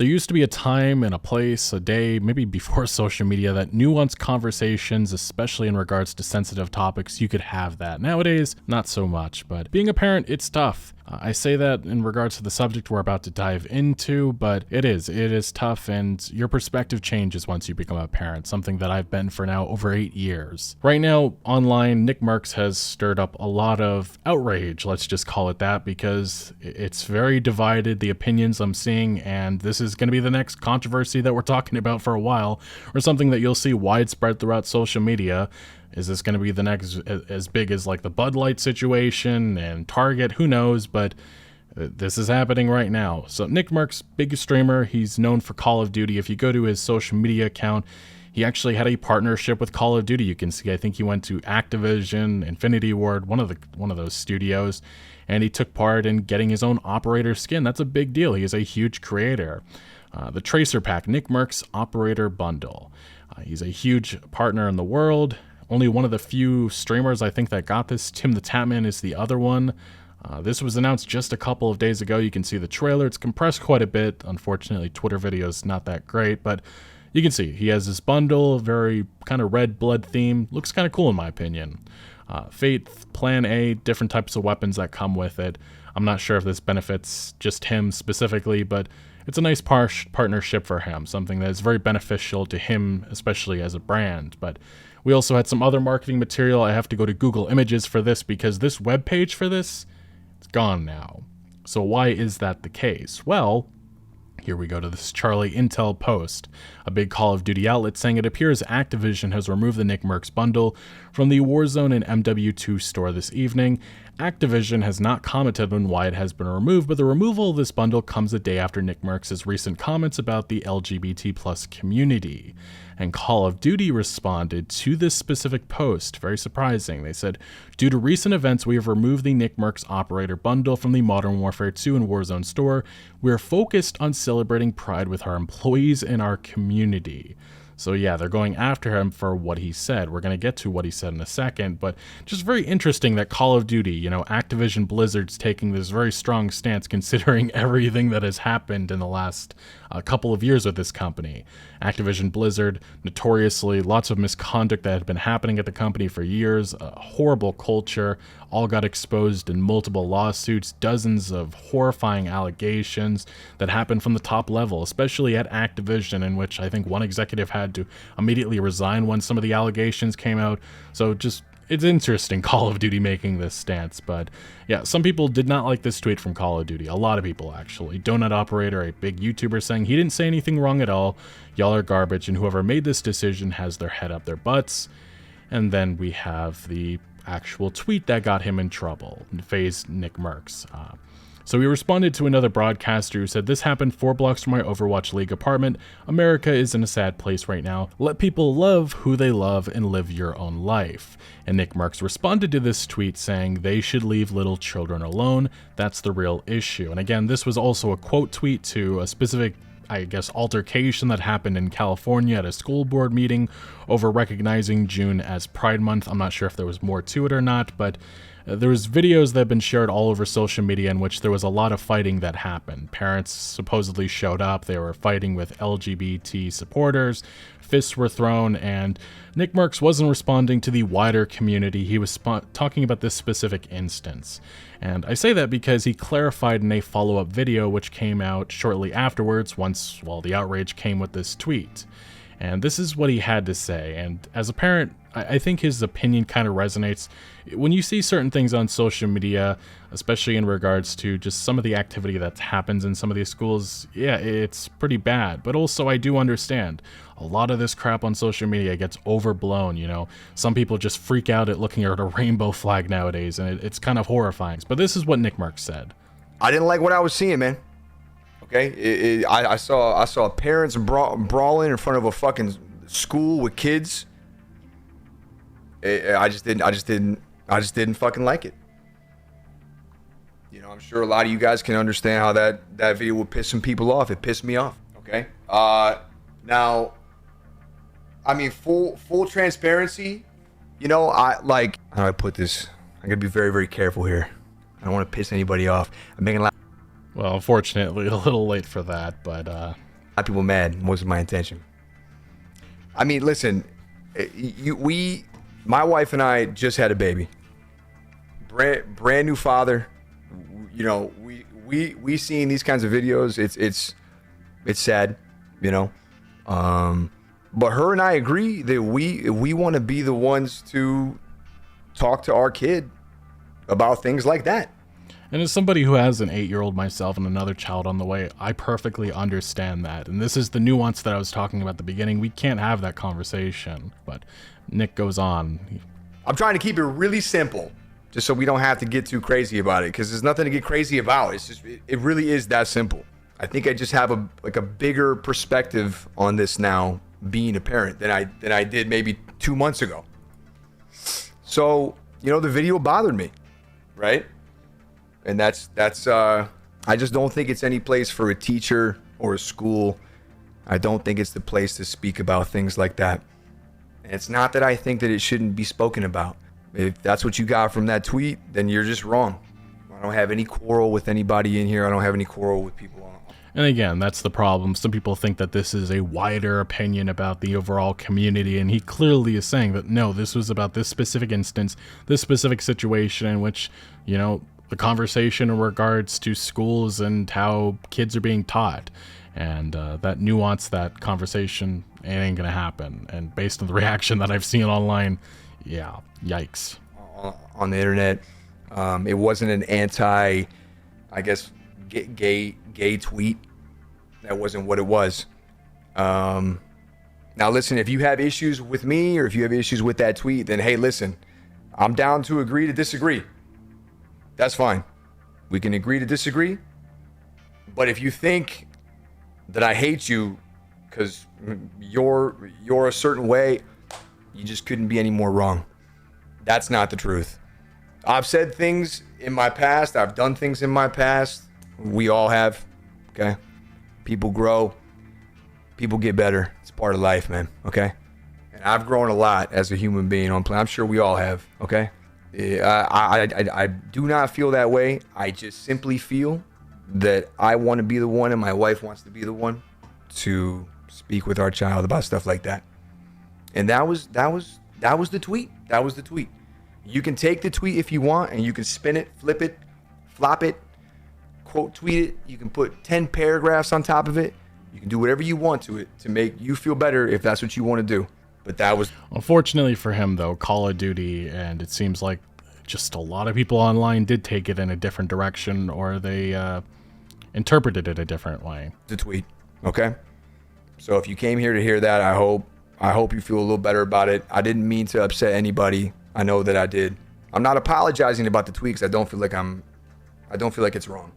There used to be a time and a place, a day, maybe before social media, that nuanced conversations, especially in regards to sensitive topics, you could have that. Nowadays, not so much, but being a parent, it's tough. I say that in regards to the subject we're about to dive into, but it is tough, and your perspective changes once you become a parent, something that I've been for now over 8 years. Right now, online, Nickmercs has stirred up a lot of outrage, let's just call it that, because it's very divided, the opinions I'm seeing, and this is going to be the next controversy that we're talking about for a while, or something that you'll see widespread throughout social media. Is this going to be the next as big as like the Bud Light situation and Target? Who knows, but this is happening right now. So Nickmercs, big streamer, he's known for Call of Duty. If you go to his social media account, he actually had a partnership with Call of Duty. You can see, I think he went to Activision, Infinity Ward, one of those studios, and he took part in getting his own operator skin. That's a big deal. He is a huge creator. The Tracer Pack, Nickmercs Operator Bundle. He's a huge partner in the world. Only one of the few streamers I think that got this. Tim the Tatman is the other one. This was announced just a couple of days ago. You can see the trailer. It's compressed quite a bit. Unfortunately, Twitter video is not that great, but you can see he has this bundle, very kind of red blood theme. Looks kind of cool in my opinion. Faith, Plan A, different types of weapons that come with it. I'm not sure if this benefits just him specifically, but it's a nice partnership for him, something that is very beneficial to him, especially as a brand. But we also had some other marketing material. I have to go to Google Images for this because this webpage for this, it's gone now. So why is that the case? Well, here we go to this Charlie Intel post, a big Call of Duty outlet saying it appears Activision has removed the Nickmercs bundle from the Warzone and MW2 store this evening. Activision has not commented on why it has been removed, but the removal of this bundle comes a day after Nickmercs' recent comments about the LGBT+ community. And Call of Duty responded to this specific post. Very surprising. They said, due to recent events, we have removed the Nickmercs Operator Bundle from the Modern Warfare 2 and Warzone store. We are focused on celebrating Pride with our employees and our community. So yeah, they're going after him for what he said. We're going to get to what he said in a second, but just very interesting that Call of Duty, Activision Blizzard's taking this very strong stance considering everything that has happened in the last couple of years with this company. Activision Blizzard, notoriously lots of misconduct that had been happening at the company for years, a horrible culture, all got exposed in multiple lawsuits, dozens of horrifying allegations that happened from the top level, especially at Activision, in which I think one executive had to immediately resign when some of the allegations came out. So just, it's interesting Call of Duty making this stance, but yeah, some people did not like this tweet from Call of Duty. A lot of people, actually. Donut Operator, a big YouTuber, saying he didn't say anything wrong at all. Y'all are garbage, and whoever made this decision has their head up their butts. And then we have the actual tweet that got him in trouble, FaZe Nickmercs. So he responded to another broadcaster who said, this happened 4 blocks from my Overwatch League apartment. America is in a sad place right now. Let people love who they love and live your own life. And Nickmercs responded to this tweet saying they should leave little children alone. That's the real issue. And again, this was also a quote tweet to a specific, I guess, altercation that happened in California at a school board meeting over recognizing June as Pride Month. I'm not sure if there was more to it or not, but there was videos that have been shared all over social media in which there was a lot of fighting that happened. Parents supposedly showed up, they were fighting with LGBT supporters, fists were thrown, and Nickmercs wasn't responding to the wider community. He was talking about this specific instance. And I say that because he clarified in a follow-up video which came out shortly afterwards once, the outrage came with this tweet. And this is what he had to say, and as a parent, I think his opinion kind of resonates. When you see certain things on social media, especially in regards to just some of the activity that happens in some of these schools, yeah, it's pretty bad. But also I do understand a lot of this crap on social media gets overblown, Some people just freak out at looking at a rainbow flag nowadays, and it's kind of horrifying. But this is what Nickmercs said. I didn't like what I was seeing, man. Okay, I saw parents brawling in front of a fucking school with kids. I just didn't fucking like it. I'm sure a lot of you guys can understand how that video would piss some people off. It pissed me off. Okay. Now, I mean, full transparency. How do I put this? I gotta be very, very careful here. I don't want to piss anybody off. I'm making a lot. Well, unfortunately, a little late for that, but got people mad wasn't my intention. I mean, listen, my wife and I just had a baby. Brand new father. You know, we seen these kinds of videos. It's sad, you know. But her and I agree that we want to be the ones to talk to our kid about things like that. And as somebody who has an 8-year-old myself and another child on the way, I perfectly understand that. And this is the nuance that I was talking about at the beginning. We can't have that conversation. But Nick goes on. I'm trying to keep it really simple, just so we don't have to get too crazy about it, because there's nothing to get crazy about. It's just, it really is that simple. I think I just have a bigger perspective on this now, being a parent, than I did maybe 2 months ago. So, you know, the video bothered me, right? And that's I just don't think it's any place for a teacher or a school. I don't think it's the place to speak about things like that. And it's not that I think that it shouldn't be spoken about. If that's what you got from that tweet, then you're just wrong. I don't have any quarrel with anybody in here. I don't have any quarrel with people on. And again, that's the problem. Some people think that this is a wider opinion about the overall community, and he clearly is saying that no, this was about this specific instance, this specific situation in which, you know, the conversation in regards to schools and how kids are being taught, and that nuance, that conversation, it ain't gonna happen. And based on the reaction that I've seen online, yeah, yikes. On the internet, it wasn't an anti, I guess, gay tweet. That wasn't what it was. Now listen, if you have issues with me or if you have issues with that tweet, then hey, listen, I'm down to agree to disagree. That's fine. We can agree to disagree. But if you think that I hate you because you're a certain way, you just couldn't be any more wrong. That's not the truth. I've said things in my past. I've done things in my past. We all have. Okay? People grow. People get better. It's part of life, man. Okay? And I've grown a lot as a human being on planet. I'm sure we all have. Okay? I do not feel that way. I just simply feel that I want to be the one and my wife wants to be the one to speak with our child about stuff like that. And that was the tweet. That was the tweet. You can take the tweet if you want and you can spin it, flip it, flop it, quote tweet it. You can put 10 paragraphs on top of it. You can do whatever you want to it to make you feel better if that's what you want to do. But that was... Unfortunately for him, though, Call of Duty, and it seems like just a lot of people online did take it in a different direction, or they interpreted it a different way. The tweet, okay? So if you came here to hear that, I hope you feel a little better about it. I didn't mean to upset anybody. I know that I did. I'm not apologizing about the tweet because I don't feel like it's wrong.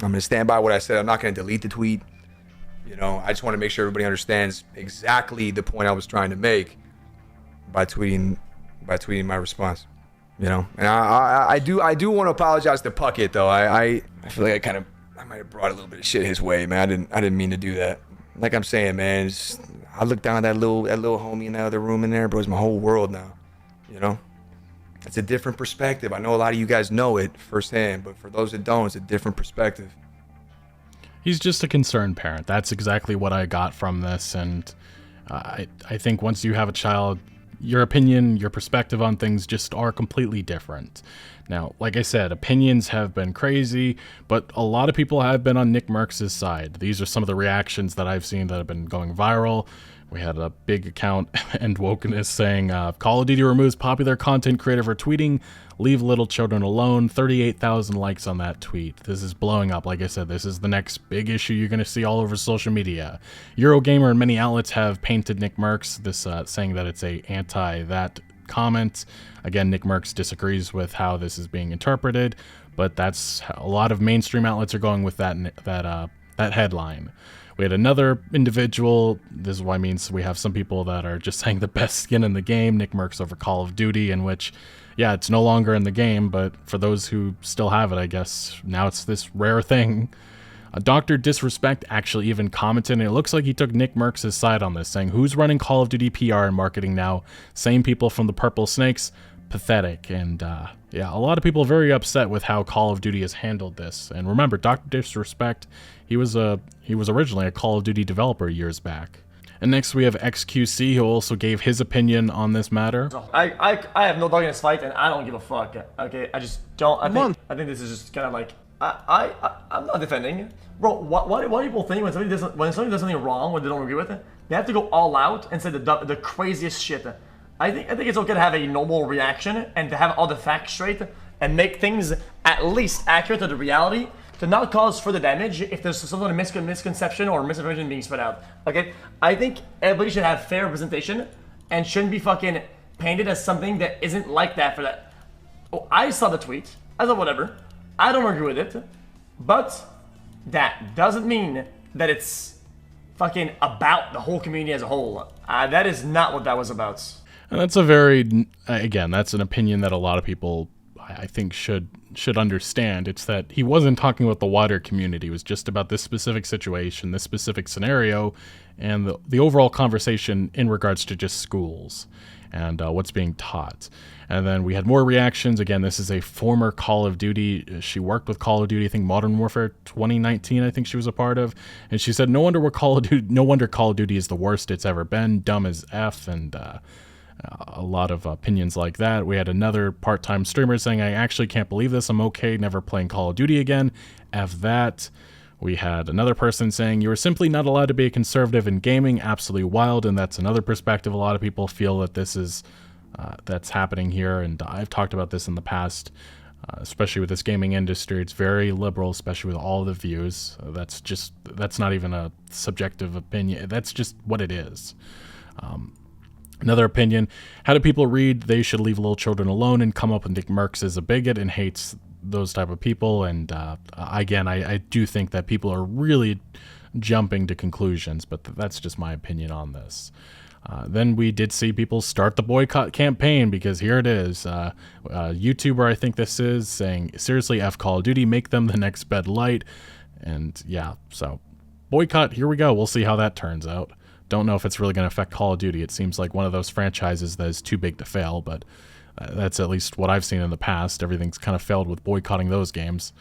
I'm gonna stand by what I said. I'm not gonna delete the tweet. You know, I just want to make sure everybody understands exactly the point I was trying to make by tweeting my response. You know, and I do want to apologize to Puckett though. I feel like I might have brought a little bit of shit his way, man. I didn't mean to do that. Like I'm saying, man, I look down at that little homie in the other room in there, bro. It's my whole world now. You know, it's a different perspective. I know a lot of you guys know it firsthand, but for those that don't, it's a different perspective. He's just a concerned parent. That's exactly what I got from this. And I think once you have a child, your opinion, your perspective on things just are completely different. Now, like I said, opinions have been crazy, but a lot of people have been on Nickmercs' side. These are some of the reactions that I've seen that have been going viral. We had a big account, End Wokeness, saying, Call of Duty removes popular content creator for tweeting, leave little children alone. 38,000 likes on that tweet. This is blowing up. Like I said, this is the next big issue you're going to see all over social media. Eurogamer and many outlets have painted Nickmercs, this saying that it's a anti-that comment. Again, Nickmercs disagrees with how this is being interpreted, but that's a lot of mainstream outlets are going with that headline. We had another individual, this is what I mean, so we have some people that are just saying the best skin in the game, Nickmercs over Call of Duty, in which, yeah, it's no longer in the game, but for those who still have it, I guess, now it's this rare thing. Dr. Disrespect actually even commented, and it looks like he took Nickmercs' side on this, saying, who's running Call of Duty PR and marketing now? Same people from the Purple Snakes. pathetic. And yeah, a lot of people are very upset with how Call of Duty has handled this. And remember, Dr. Disrespect, he was originally a Call of Duty developer years back. And next we have XQC, who also gave his opinion on this matter. I have no dog in this fight, and I don't give a fuck. Okay, I just don't. I think this is just kind of like I'm not defending, bro. What do people think when somebody does something wrong, when they don't agree with it? They have to go all out and say the craziest shit. I think it's okay to have a normal reaction and to have all the facts straight and make things at least accurate to the reality, to not cause further damage if there's some sort of misconception or misinformation being spread out. Okay, I think everybody should have fair representation and shouldn't be fucking painted as something that isn't like that for that. Oh, I saw the tweet. I thought whatever. I don't agree with it, but that doesn't mean that it's fucking about the whole community as a whole. That is not what that was about. And that's a very, again, that's an opinion that a lot of people, I think, should understand. It's that he wasn't talking about the wider community. It was just about this specific situation, this specific scenario, and the overall conversation in regards to just schools and what's being taught. And then we had more reactions. Again, this is a former Call of Duty. She worked with Call of Duty, I think Modern Warfare 2019, I think she was a part of. And she said, no wonder Call of Duty is the worst it's ever been, dumb as F, and a lot of opinions like that. We had another part-time streamer saying, I actually can't believe this. I'm okay never playing Call of Duty again. F that. We had another person saying, you are simply not allowed to be a conservative in gaming. Absolutely wild. And that's another perspective. A lot of people feel that this is that's happening here. And I've talked about this in the past, especially with this gaming industry. It's very liberal, especially with all the views. That's not even a subjective opinion. That's just what it is. Another opinion, how do people read they should leave little children alone and come up with Nickmercs as a bigot and hates those type of people? And again, I do think that people are really jumping to conclusions, but that's just my opinion on this. Then we did see people start the boycott campaign, because here it is. YouTuber, I think this is, saying, seriously, F Call of Duty, make them the next Bud Light. And yeah, so boycott, here we go. We'll see how that turns out. Don't know if it's really going to affect Call of Duty. It seems like one of those franchises that is too big to fail, but that's at least what I've seen in the past. Everything's kind of failed with boycotting those games.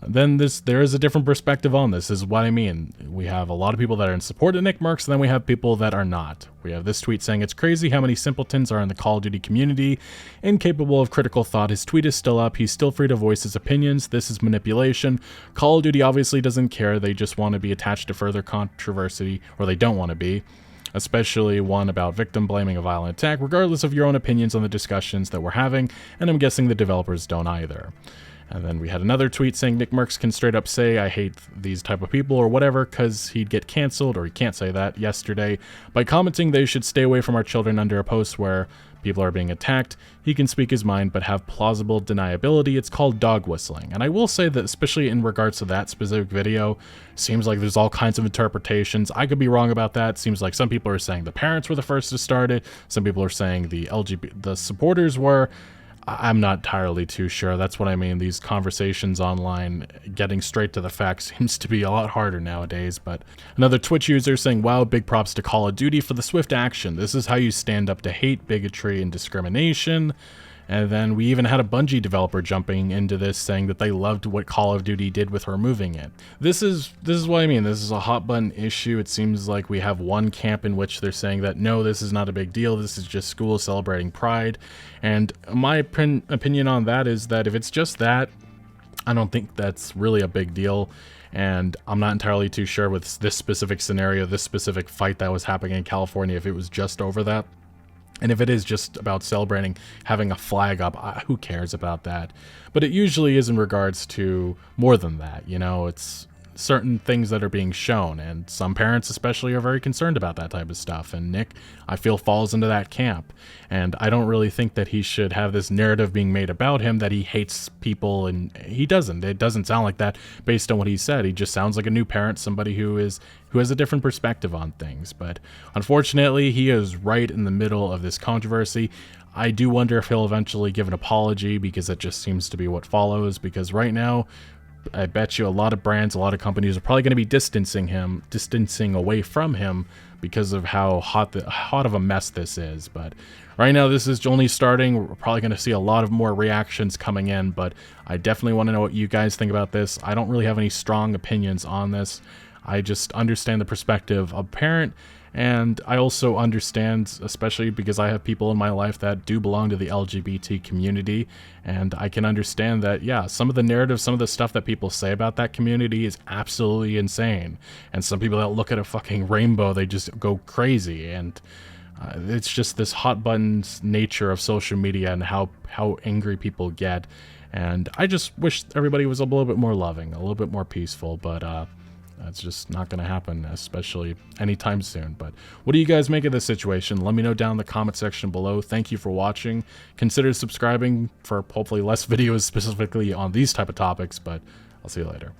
Then there is a different perspective on this. This is what I mean. We have a lot of people that are in support of Nickmercs, and then we have people that are not. We have this tweet saying, it's crazy how many simpletons are in the Call of Duty community, incapable of critical thought. His tweet is still up. He's still free to voice his opinions. This is manipulation. Call of Duty obviously doesn't care. They just want to be attached to further controversy, or they don't want to be. Especially one about victim blaming a violent attack, regardless of your own opinions on the discussions that we're having, and I'm guessing the developers don't either. And then we had another tweet saying Nickmercs can straight up say, I hate these type of people or whatever, because he'd get canceled, or he can't say that, yesterday. By commenting they should stay away from our children under a post where people are being attacked, he can speak his mind but have plausible deniability. It's called dog whistling. And I will say that, especially in regards to that specific video, seems like there's all kinds of interpretations. I could be wrong about that. Seems like some people are saying the parents were the first to start it. Some people are saying the supporters were. I'm not entirely too sure. That's what I mean. These conversations online, getting straight to the facts seems to be a lot harder nowadays. But another Twitch user saying, wow, big props to Call of Duty for the swift action. This is how you stand up to hate, bigotry, and discrimination. And then we even had a Bungie developer jumping into this, saying that they loved what Call of Duty did with removing it. This is what I mean. This is a hot button issue. It seems like we have one camp in which they're saying that, no, this is not a big deal. This is just schools celebrating pride. And my opinion on that is that if it's just that, I don't think that's really a big deal. And I'm not entirely too sure with this specific scenario, this specific fight that was happening in California, if it was just over that. And if it is just about celebrating having a flag up, who cares about that? But it usually is in regards to more than that. You know, it's certain things that are being shown, and some parents especially are very concerned about that type of stuff. And Nick, I feel, falls into that camp. And I don't really think that he should have this narrative being made about him that he hates people, and he doesn't. It doesn't sound like that based on what he said. He just sounds like a new parent, somebody who has a different perspective on things. But unfortunately, he is right in the middle of this controversy. I do wonder if he'll eventually give an apology, because it just seems to be what follows, because right now I bet you a lot of brands, a lot of companies are probably going to be distancing away from him because of how hot of a mess this is. But right now, this is only starting. We're probably going to see a lot of more reactions coming in, but I definitely want to know what you guys think about this. I don't really have any strong opinions on this. I just understand the perspective of a parent, and I also understand, especially because I have people in my life that do belong to the LGBT community, and I can understand that, yeah, some of the narrative, some of the stuff that people say about that community is absolutely insane. And some people that look at a fucking rainbow, they just go crazy. And it's just this hot buttons nature of social media and how angry people get. And I just wish everybody was a little bit more loving, a little bit more peaceful, but that's just not going to happen, especially anytime soon. But what do you guys make of this situation? Let me know down in the comment section below. Thank you for watching. Consider subscribing for hopefully less videos specifically on these type of topics, but I'll see you later.